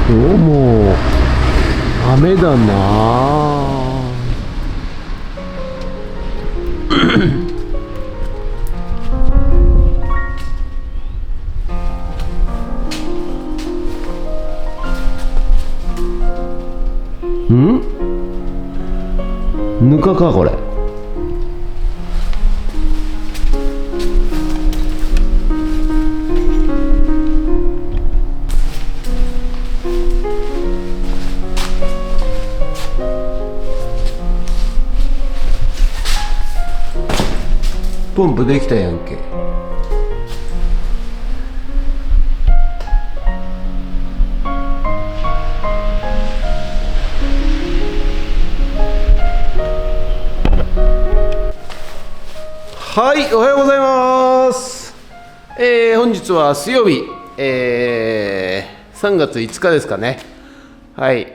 どうも、雨だな。ぬかかこれ。ポンプできたやんけ。はい、おはようございます。本日は水曜日、3月5日ですかね。はい、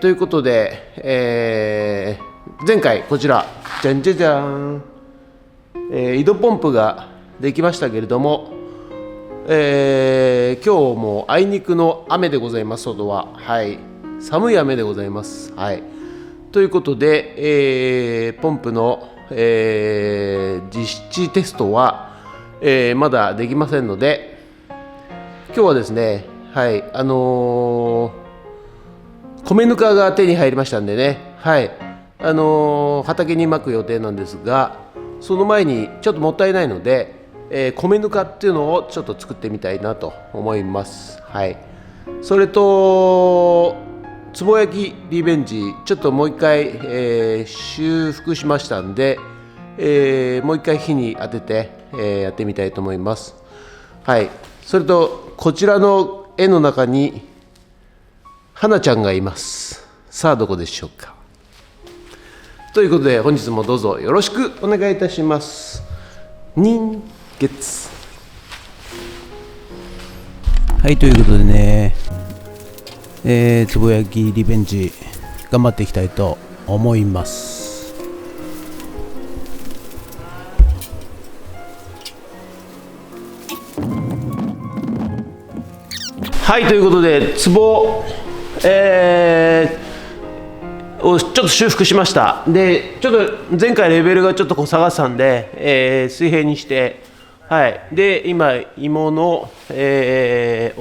ということで、前回こちらじゃんじゃじゃん、井戸ポンプができましたけれども、今日もあいにくの雨でございます。外は、はい、寒い雨でございます。はい、ということで、ポンプの実地テストは、まだできませんので、今日はですね、はい、米ぬかが手に入りましたんでね、はい、畑にまく予定なんですが、その前にちょっともったいないので、米ぬかっていうのをちょっと作ってみたいなと思います。はい、それとつぼ焼きリベンジ、ちょっともう一回、修復しましたんで、もう一回火に当てて、やってみたいと思います。はい、それとこちらの絵の中に花ちゃんがいます。さあどこでしょうか。ということで本日もどうぞよろしくお願いいたします。人月。はい、ということでね、つぼ焼きリベンジ頑張っていきたいと思います。はい、ということで壺、をちょっと修復しました。でちょっと前回レベルがちょっとこう下がってたんで、水平にして、はい、で今芋の、置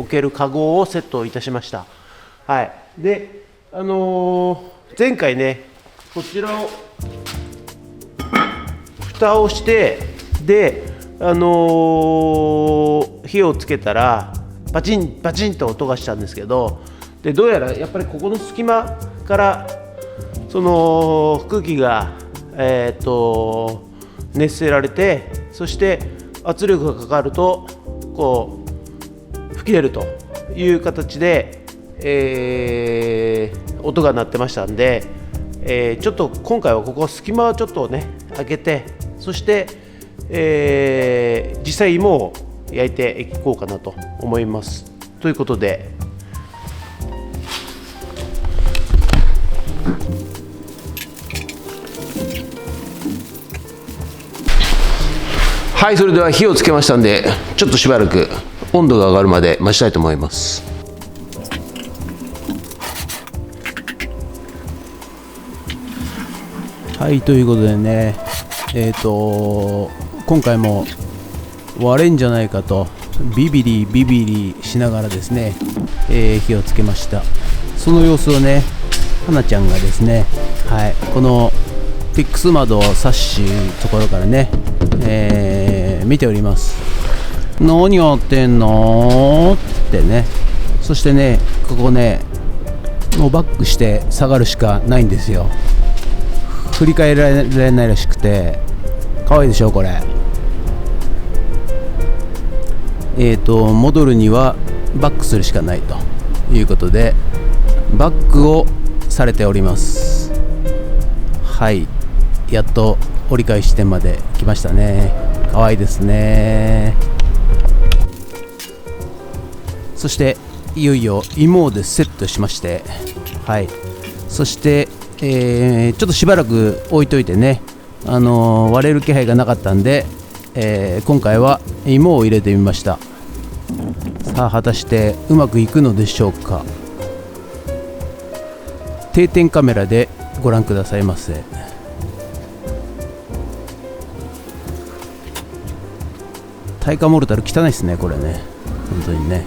けるカゴをセットいたしました。はい、で前回ねこちらを蓋をしてで火をつけたらバチンバチンと音がしたんですけど、でどうやらやっぱりここの隙間からその空気が、熱せられて、そして圧力がかかるとこう吹き出るという形で、音が鳴ってましたんで、ちょっと今回はここ隙間をちょっとね開けて、そして、実際芋を焼いていこうかなと思います。ということではい、それでは火をつけましたんで、ちょっとしばらく温度が上がるまで待ちたいと思います。はい、ということでね、今回も割れんじゃないかとビビリビビリしながらですね、火をつけました。その様子をね、花ちゃんがですね、はい、このフィックス窓をサッシところからね、見ております。何やってんのってね。そしてね、ここねもうバックして下がるしかないんですよ。振り返られないらしくて可愛いでしょこれ。戻るにはバックするしかないということでバックをされております。はい、やっと折り返し地点まで来ましたね。可愛いですね。そしていよいよ芋でセットしまして、はい、そして、ちょっとしばらく置いといてね、割れる気配がなかったんで、今回は芋を入れてみました。さあ果たしてうまくいくのでしょうか。定点カメラでご覧くださいませ。耐火モルタル汚いですね、これね、本当にね。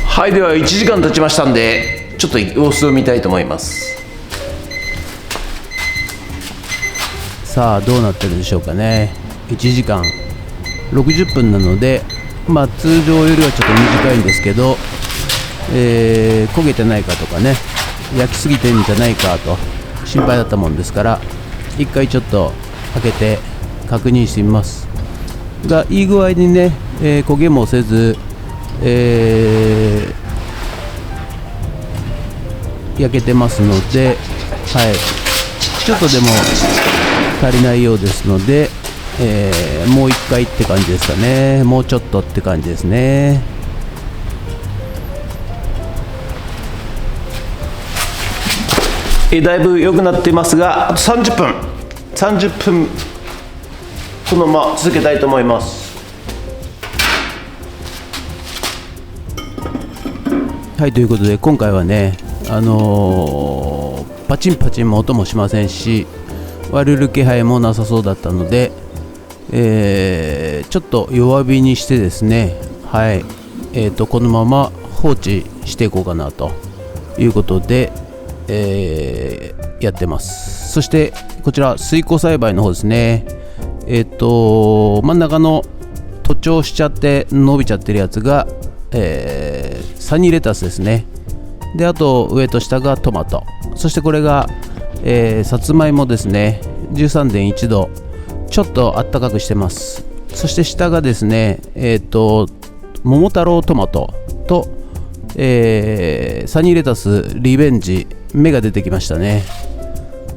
はい、では1時間経ちましたんで、ちょっと様子を見たいと思います。さあどうなってるでしょうかね。1時間60分なので、通常よりはちょっと短いんですけど、焦げてないかとかね、焼きすぎてんじゃないかと心配だったもんですから、一回ちょっと開けて確認してみますが、いい具合にね、焦げもせず、焼けてますので、ちょっとでも足りないようですので、もう一回って感じですかね。もうちょっとって感じですね。だいぶ良くなってますが、あと30分このまま続けたいと思います。はい、ということで今回はね、パチンパチンも音もしませんし、割れる気配もなさそうだったので、ちょっと弱火にしてですね、このまま放置していこうかなということで、やってます。そしてこちら水耕栽培の方ですね。真ん中の徒長しちゃって伸びちゃってるやつが、サニーレタスですね。で、あと上と下がトマト、そしてこれが、さつまいもですね。 13.1 度、ちょっとあったかくしてます。そして下がですね、桃太郎トマトと、サニーレタスリベンジ、芽が出てきましたね。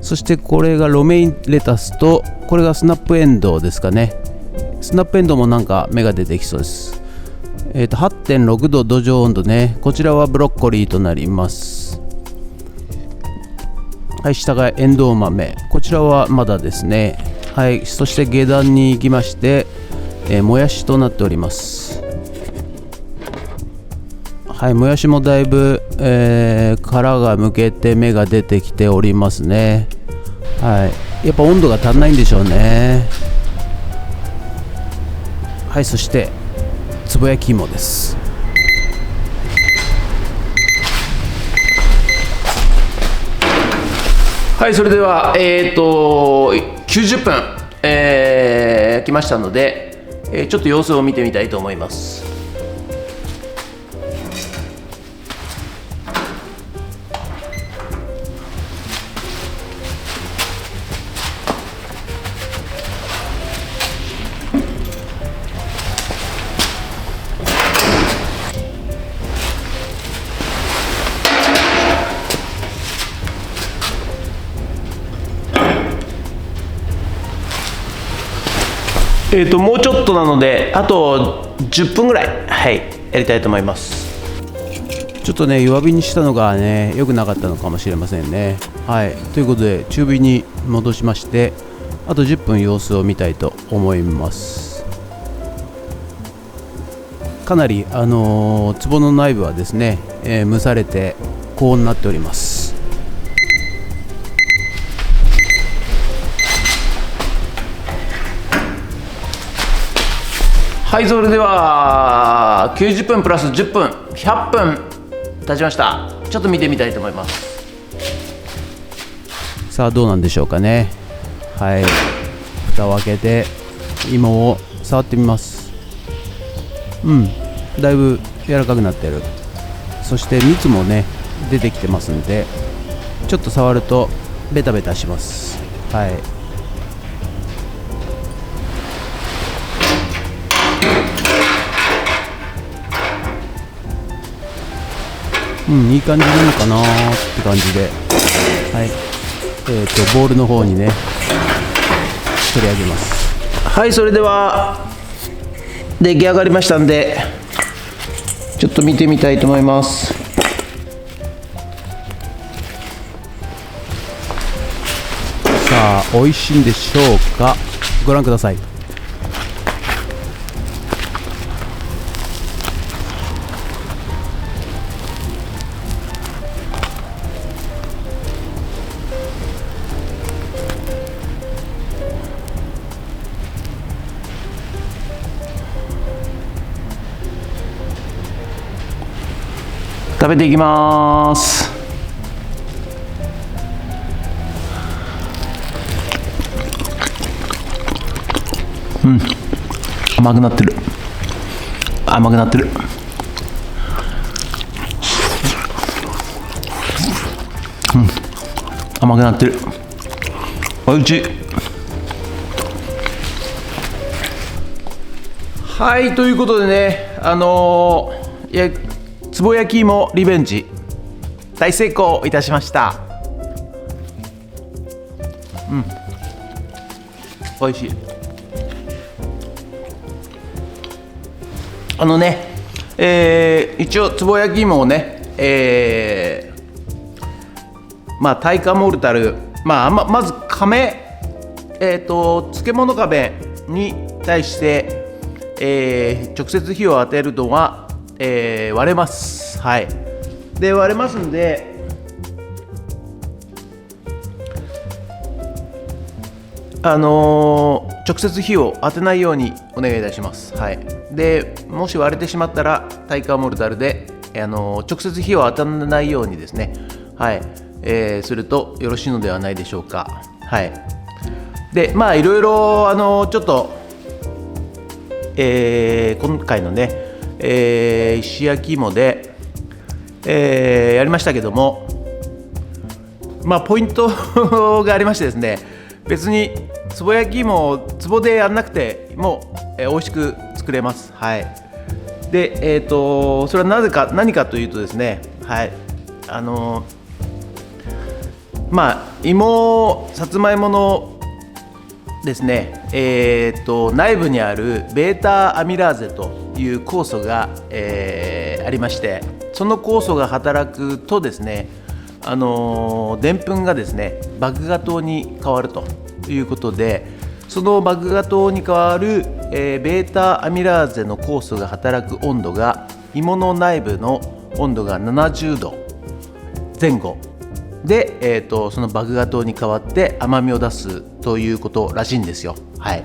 そしてこれがロメインレタスと、これがスナップエンドウですかね。スナップエンドウもなんか芽が出てきそうです。8.6 度土壌温度ね。こちらはブロッコリーとなります。はい、下がエンドウ豆、こちらはまだですね。はい、そして下段に行きまして、もやしとなっております。はい、もやしもだいぶ、殻がむけて芽が出てきておりますね。はい、やっぱ温度が足んないんでしょうね。はい、そしてつぼ焼き芋です。はい、それでは90分、来ましたので、ちょっと様子を見てみたいと思います。もうちょっとなので、あと10分ぐらい、やりたいと思います。ちょっとね、弱火にしたのがね、良くなかったのかもしれませんね。はい、ということで中火に戻しまして、あと10分様子を見たいと思います。かなり壺の内部はですね、蒸されて高温になっております。はい、それでは90分プラス10分、100分経ちました。ちょっと見てみたいと思います。さあどうなんでしょうかね。はい、蓋を開けて芋を触ってみます。だいぶ柔らかくなってる。そして蜜もね出てきてますんで、ちょっと触るとベタベタします。はい、いい感じなのかなって感じで、はい、ボウルの方にね取り上げます。はい、それでは出来上がりましたんで、ちょっと見てみたいと思います。さあ美味しいんでしょうか。ご覧ください。食べていきます。甘くなってる。甘くなってる。おいしい。はい、ということでね、つぼ焼き芋リベンジ大成功いたしました。おいしい。一応つぼ焼き芋をね、タイカモルタル、まず亀、漬物亀に対して、直接火を当てるのは、割れます。はい。で割れますんで、直接火を当てないようにお願いいたします。はい。でもし割れてしまったらタイカーモルタルで、直接火を当たらないようにですね、はい、するとよろしいのではないでしょうか。はい。でいろいろちょっと、今回のね、石焼き芋で、やりましたけども、ポイントがありましてですね、別につぼ焼き芋をつぼでやんなくても、美味しく作れます。はい。で、それは何かというとですね、はい、さつまいものですね、内部にあるベータアミラーゼという酵素が、ありまして、その酵素が働くとですね、でんぷんがですね麦芽糖に変わるということで、その麦芽糖に変わる、ベータアミラーゼの酵素が働く温度が、芋の内部の温度が70度前後で、その麦芽糖に変わって甘みを出すということらしいんですよ。はい。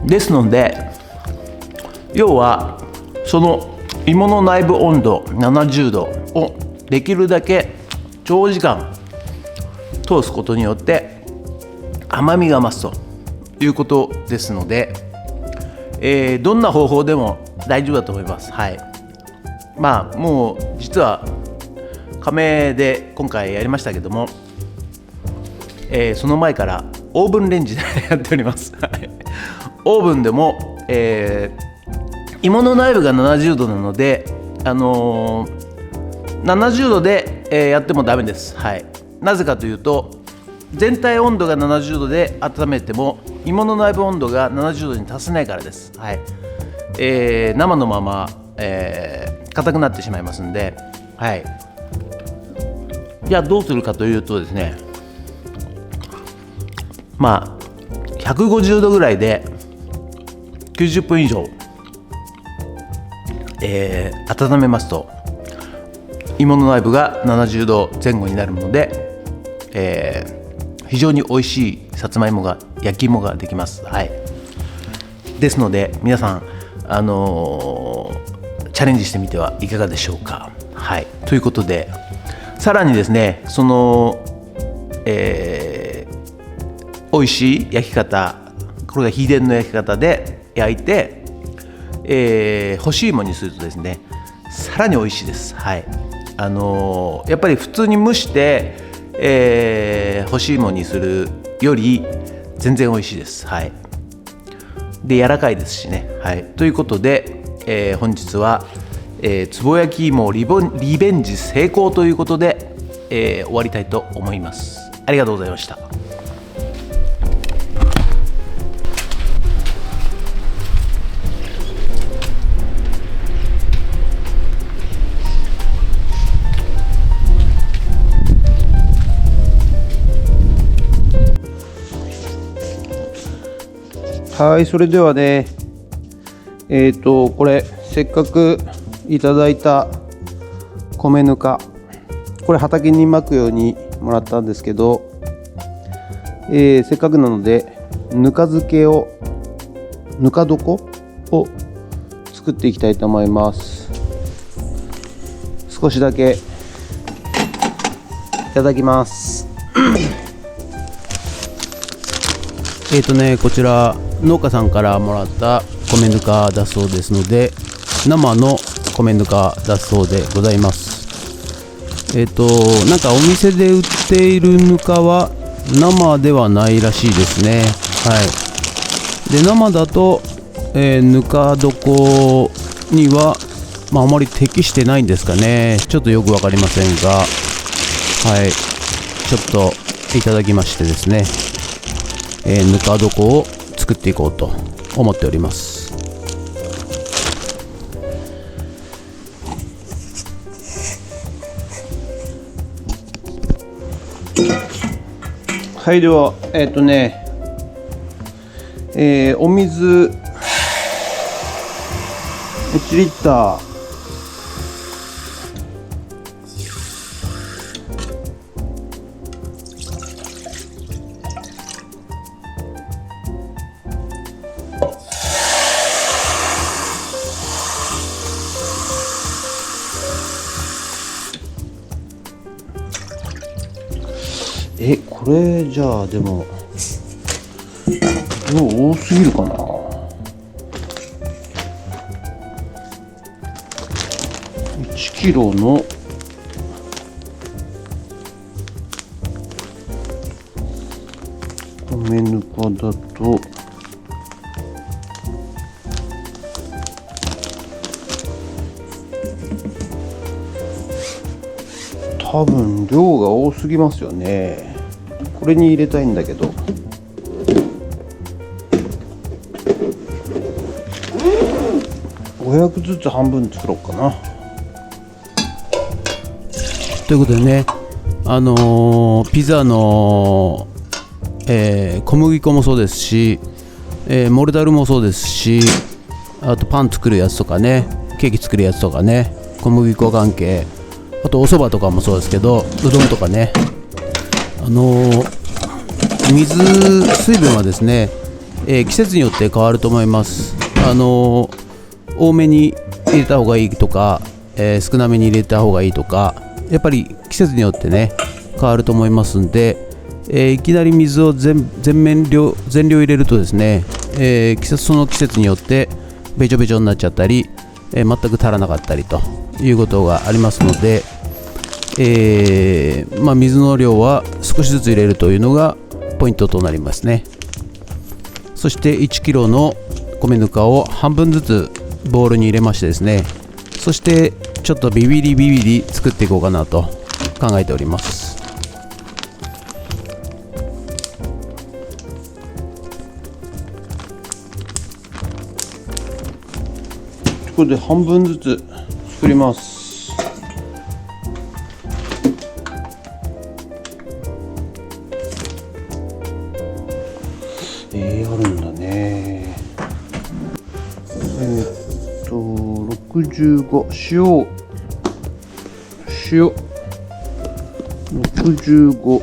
ですので、要はその芋の内部温度70度をできるだけ長時間通すことによって甘みが増すということですので、どんな方法でも大丈夫だと思います。はい。もう実は亀で今回やりましたけども、その前からオーブンレンジでやっております。オーブンでも、芋の内部が70度なので、70度で、やってもダメです。はい。なぜかというと、全体温度が70度で温めても芋の内部温度が70度に達せないからです。はい。生のまま、硬くなってしまいますんで、はい。じゃあどうするかというとですね、150度ぐらいで90分以上、温めますと芋の内部が70度前後になるので、非常に美味しいさつまいもが焼き芋ができます。はい。ですので皆さん、チャレンジしてみてはいかがでしょうか。はい。ということで、さらにですね、その、美味しい焼き方、これが秘伝の焼き方で焼いて、干し芋にするとですね、さらに美味しいです。はい。やっぱり普通に蒸して、干し芋にするより全然美味しいです。はい。で柔らかいですしね。はい。ということで、本日は、つぼ焼き芋リベンジ成功ということで、終わりたいと思います。ありがとうございました。はい、それではね、これせっかくいただいた米ぬか、これ畑にまくようにもらったんですけど、せっかくなのでぬか漬けを、ぬか床を作っていきたいと思います。少しだけいただきます。こちら農家さんからもらった米ぬかだそうですので、生の米ぬかだそうでございます。なんかお店で売っているぬかは生ではないらしいですね。はい。で、生だと、ぬか床には、あまり適してないんですかね。ちょっとよくわかりませんが、はい。ちょっといただきましてですね、ぬか床を作っていこうと思っております。はい、ではお水1リッターこれじゃあでも量多すぎるかな。1キロの米ぬかだと多分量が多すぎますよね。これに入れたいんだけど、500ずつ半分作ろうかな。ということでね、ピザの、小麦粉もそうですし、モルタルもそうですし、あとパン作るやつとかね、ケーキ作るやつとかね、小麦粉関係、あとお蕎麦とかもそうですけど、うどんとかね、水分はですね、季節によって変わると思います。多めに入れた方がいいとか、少なめに入れた方がいいとか、やっぱり季節によってね変わると思いますんで、いきなり水を全量入れるとですね、その季節によってべちょべちょになっちゃったり、全く足らなかったりということがありますので、水の量は少しずつ入れるというのがポイントとなりますね。そして1キロの米ぬかを半分ずつボウルに入れましてですね、そしてちょっとビビリ作っていこうかなと考えております。これで半分ずつ作ります。あるんだね。65塩65。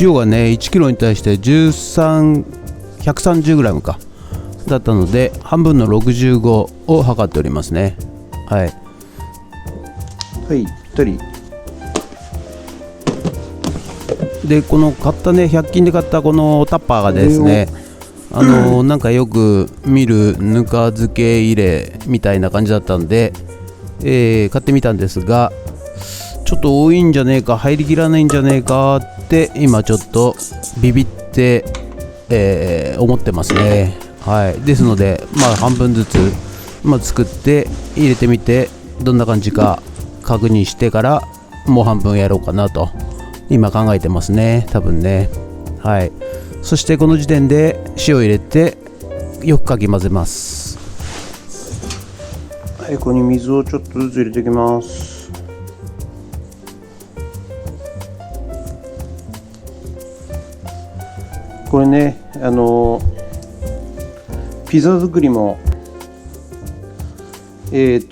塩がね1キロに対して130g かだったので、半分の65を測っておりますね。はい、ぴったりで、この買ったね、100均で買ったこのタッパーがですね、なんかよく見るぬか漬け入れみたいな感じだったんで、買ってみたんですが、ちょっと多いんじゃねえか、入りきらないんじゃねえかって今ちょっとビビって、思ってますね。はい、ですので、半分ずつ、作って入れてみてどんな感じか確認してからもう半分やろうかなと今考えてますね、多分ね。はい、そしてこの時点で塩を入れてよくかき混ぜます。はい、ここに水をちょっとずつ入れていきます。これね、ピザ作りも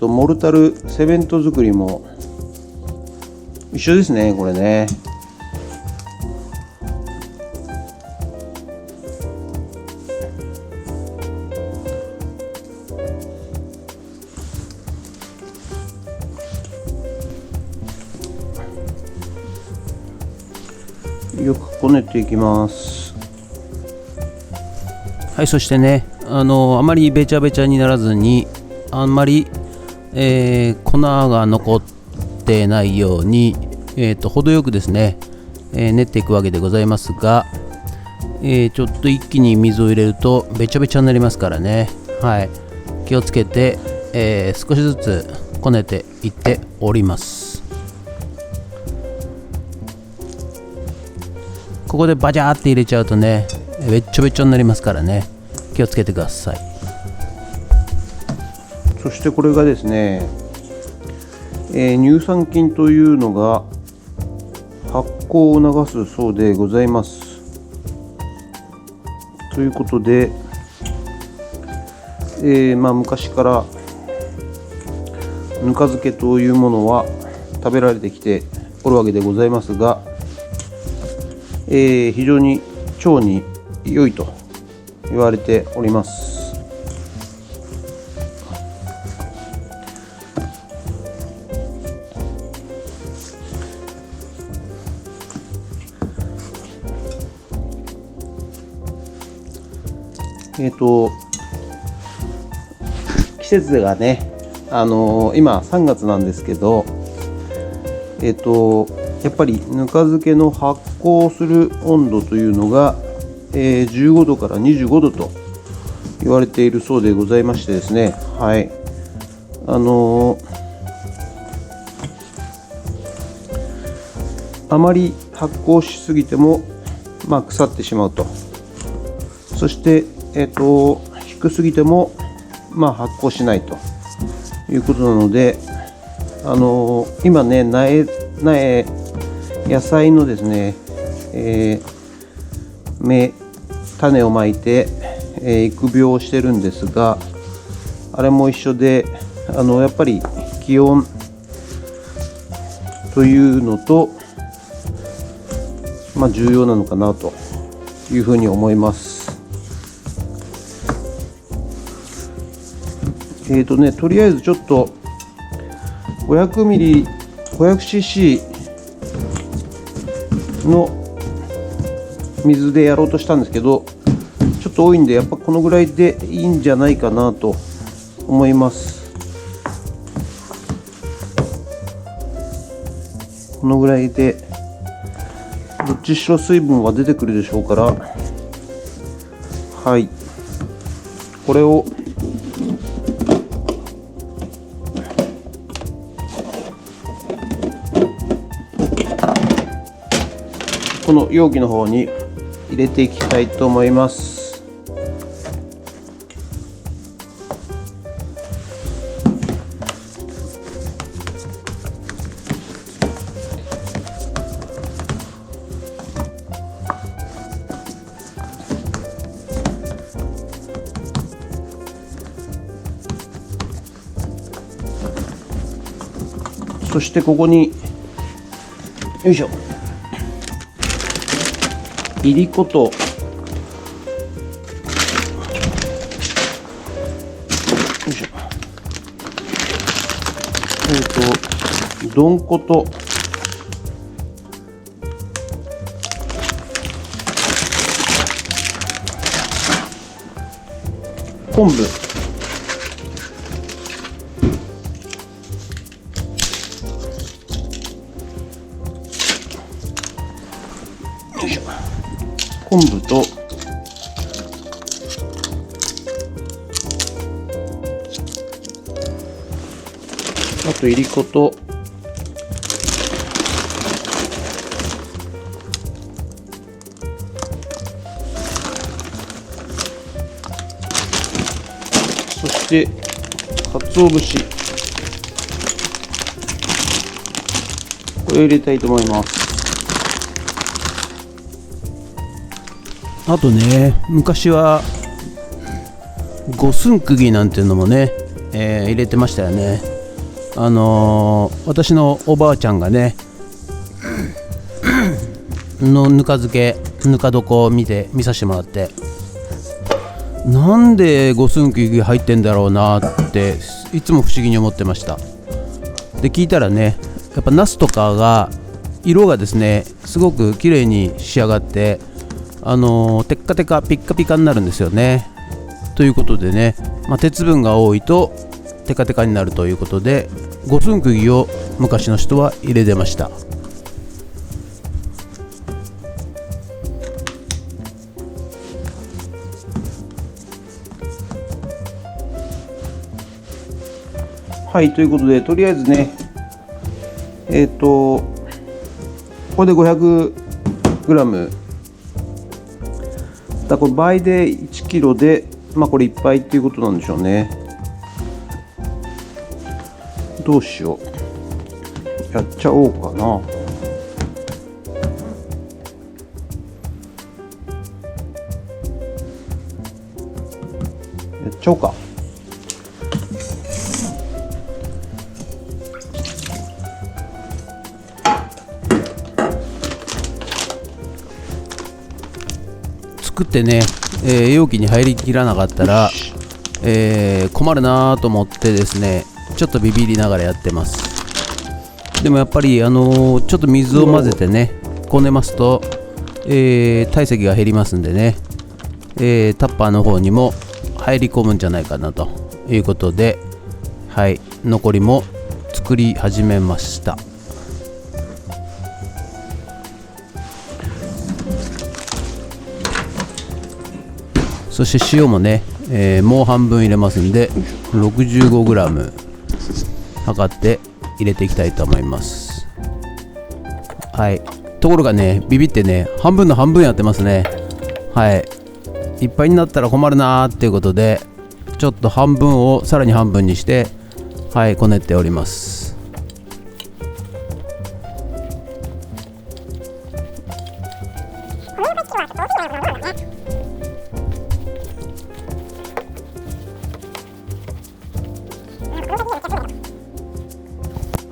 モルタルセメント作りも一緒ですね、これね。こねていきます。はい、そしてね、あまりべちゃべちゃにならずに、あんまり、粉が残ってないように、程よくですね、練っていくわけでございますが、ちょっと一気に水を入れるとべちゃべちゃになりますからね、はい、気をつけて、少しずつこねていっております。ここでバジャーって入れちゃうとね、べっちょべちょになりますからね、気をつけてください。そしてこれがですね、乳酸菌というのが発酵を促すそうでございます。ということで、昔からぬか漬けというものは食べられてきておるわけでございますが、非常に腸に良いと言われております。季節がね、今3月なんですけど、やっぱりぬか漬けの発酵する温度というのが、15度から25度と言われているそうでございましてですね、はい、あまり発酵しすぎても、腐ってしまうと。そして、低すぎても、発酵しないということなので、今ね、野菜のですね、種をまいて、育苗をしてるんですが、あれも一緒で、やっぱり気温というのと、重要なのかなというふうに思います。とりあえずちょっと500cc の水でやろうとしたんですけど、ちょっと多いんで、やっぱこのぐらいでいいんじゃないかなと思います。このぐらいでどっちしろ水分は出てくるでしょうから、はい、これをこの容器の方に入れていきたいと思います。そしてここによいしょ、いりこと、よいしょ、どんこと、昆布、昆布とあといりこと、そして鰹節、これを入れたいと思います。あとね、昔は五寸釘なんていうのもね、入れてましたよね。私のおばあちゃんがねのぬか漬け、ぬか床を見させてもらって、なんで五寸釘入ってんだろうなっていつも不思議に思ってました。で聞いたらね、やっぱナスとかが色がですねすごく綺麗に仕上がって、テッカテカピッカピカになるんですよね。ということでね、鉄分が多いとテカテカになるということで、五寸釘を昔の人は入れてました。はい、ということで、とりあえずね、これで 500g だ、これ倍で 1kg で、これいっぱいっていうことなんでしょうね。どうしよう、やっちゃおうかな。やっちゃおうか。作ってね、容器に入りきらなかったら、困るなと思ってですね、ちょっとビビりながらやってます。でもやっぱりちょっと水を混ぜてねこねますと、体積が減りますんでね、タッパーの方にも入り込むんじゃないかなということで、はい、残りも作り始めました。そして塩もね、もう半分入れますんで 65g 測って入れていきたいと思います。はい、ところがねビビってね半分の半分やってますね。はい、いっぱいになったら困るなーっていうことで、ちょっと半分をさらに半分にして、はい、こねっております。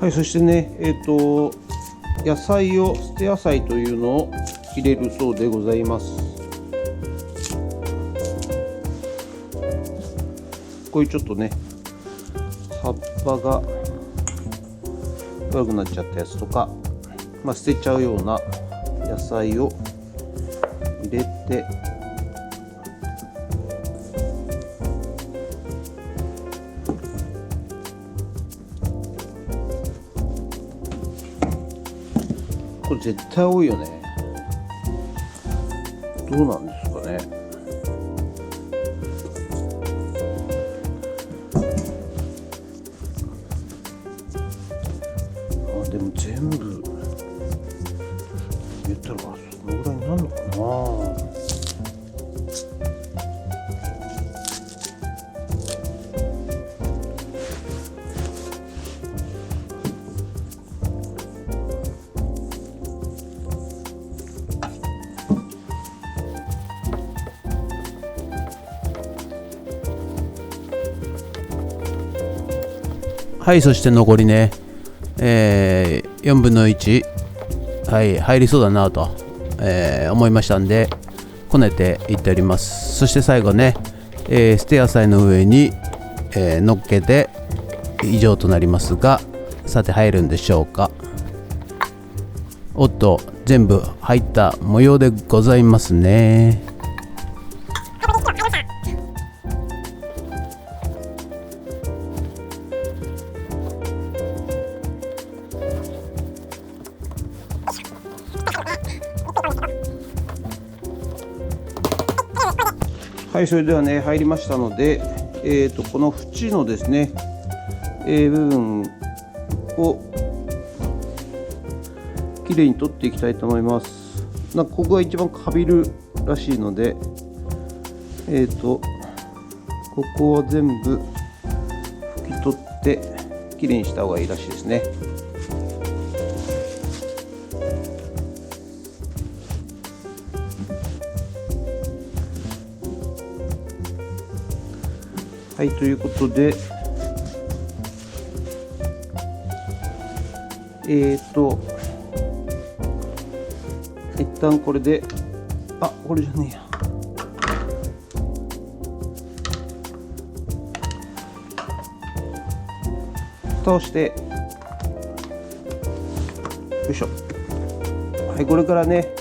はい、そしてね、野菜を捨て野菜というのを入れるそうでございます。こういうちょっとね葉っぱが悪くなっちゃったやつとか、捨てちゃうような野菜を入れて、これ絶対多いよね。どうなんですかね。でも全部言ったらそのぐらいになるのかな。はい、そして残りね、4分の1、はい、入りそうだなと、思いましたんでこねていっております。そして最後ね、捨て野菜の上に、乗っけて以上となりますが、さて入るんでしょうか。おっと、全部入った模様でございますね。はい、それではね入りましたので、この縁のですね、部分をきれいに取っていきたいと思います。ここが一番かびるらしいので、ここは全部拭き取ってきれいにした方がいいらしいですね。はい、ということで、一旦これで、これじゃねえや。蓋をして、よいしょ。はい、これからね、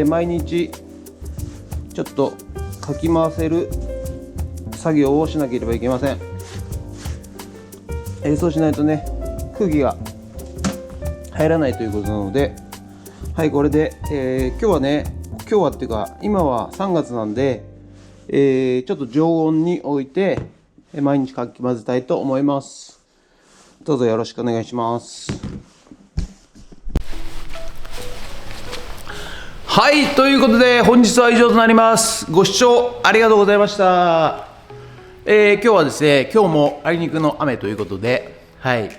毎日ちょっとかき回せる作業をしなければいけません。そうしないとね、空気が入らないということなので、はい、これで、今日はっていうか今は3月なんで、ちょっと常温に置いて毎日かき混ぜたいと思います。どうぞよろしくお願いします。はい、ということで本日は以上となります。ご視聴ありがとうございました。今日はですね、今日もあいにくの雨ということで、はい、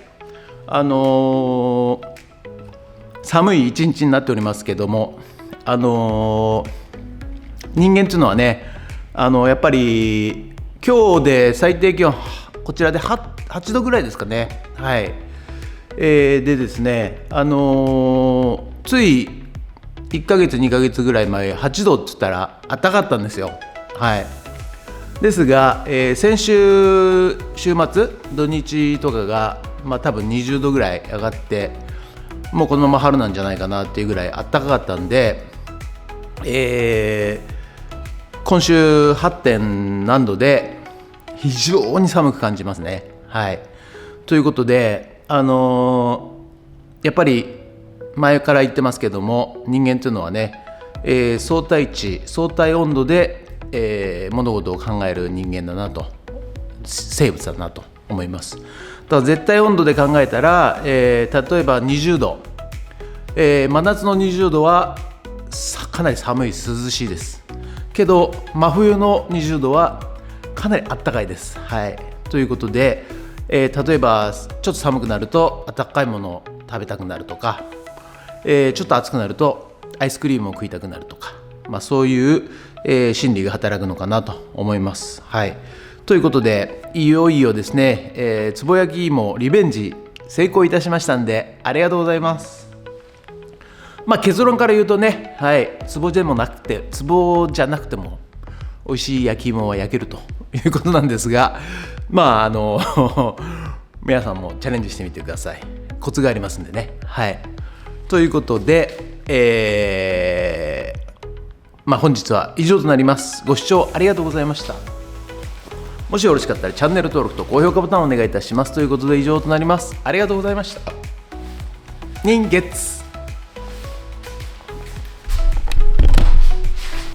寒い一日になっておりますけども、人間っていうのはね、やっぱり今日で最低気温こちらで 8度ぐらいですかね。はい、でですね、つい1ヶ月2ヶ月ぐらい前8度って言ったら暖かかったんですよ。はい、ですが、先週週末土日とかが、多分20度ぐらい上がって、もうこのまま春なんじゃないかなっていうぐらい暖かかったんで、今週 8. 何度で非常に寒く感じますね。はい、ということで、やっぱり前から言ってますけども、人間というのはね、相対値相対温度で、物事を考える人間だなと、生物だなと思います。だから絶対温度で考えたら、例えば20度、真夏の20度はかなり寒い涼しいですけど、真冬の20度はかなり暖かいです。はい、ということで、例えばちょっと寒くなると温かいものを食べたくなるとか、ちょっと暑くなるとアイスクリームを食いたくなるとか、そういう、心理が働くのかなと思います。はい、ということで、いよいよですね、つぼ焼き芋リベンジ成功いたしましたんで、ありがとうございます。結論から言うとね、はい、つぼじゃなくても美味しい焼き芋は焼けるということなんですが、皆さんもチャレンジしてみてください。コツがありますんでね。はい、ということで、本日は以上となります。ご視聴ありがとうございました。もしよろしかったらチャンネル登録と高評価ボタンをお願いいたします。ということで以上となります。ありがとうございました。人月